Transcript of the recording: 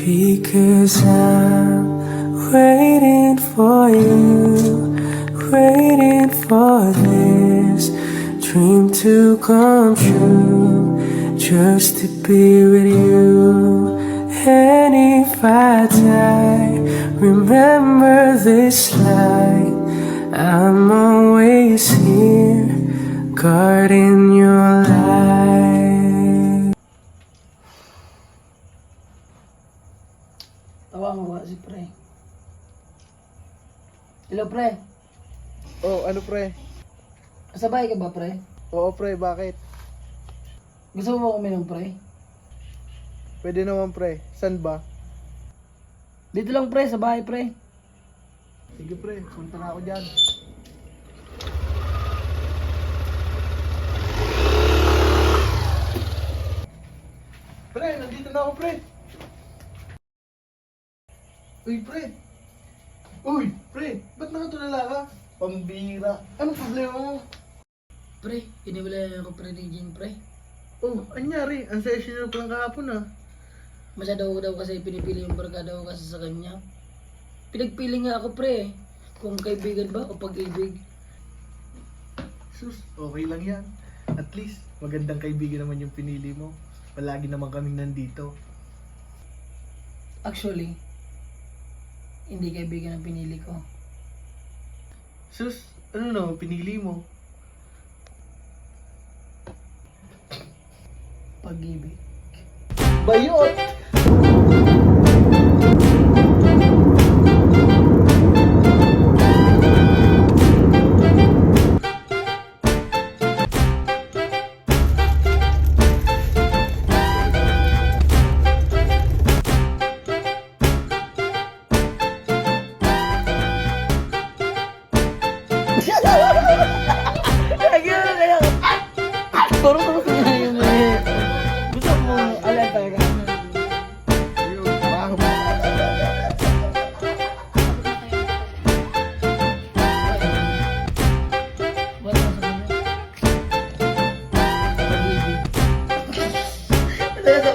Because I'm waiting for you, waiting for this dream to come true, just to be with you. And if I die, remember this line, I'm always here, guarding your light. Tawa mo ba si pre? Hello pre, Oh, ano pre? kasabay ka ba pre? Oo pre, bakit? Gusto mo ba uminom pre? Pwede naman pre. San ba? Dito lang pre, sa bahay pre. Sige pre, punta na ako dyan. Pre, nandito na ako pre. Uy pre. Uy pre, ba't nakatulala ka? Pambira. Anong problema mo? Pre, iniwala ako pre ni Jing pre. Oh, anyari? Ang session ko lang kahapon ah. Masyado ko daw kasi pinipili yung barkada ko kasi sa kanya. Pinagpili nga ako pre, kung kaibigan ba o pag-ibig. Sus, okay lang yan. At least, magandang kaibigan naman yung pinili mo. Palagi naman kaming nandito. Actually, hindi kaibigan ang pinili ko. Sus, ano na pinili mo? Pag-ibig. Bayot! Turo ko na yung gusto mo alam talaga. Wala sa kanya. Pag-ibig. Ano sa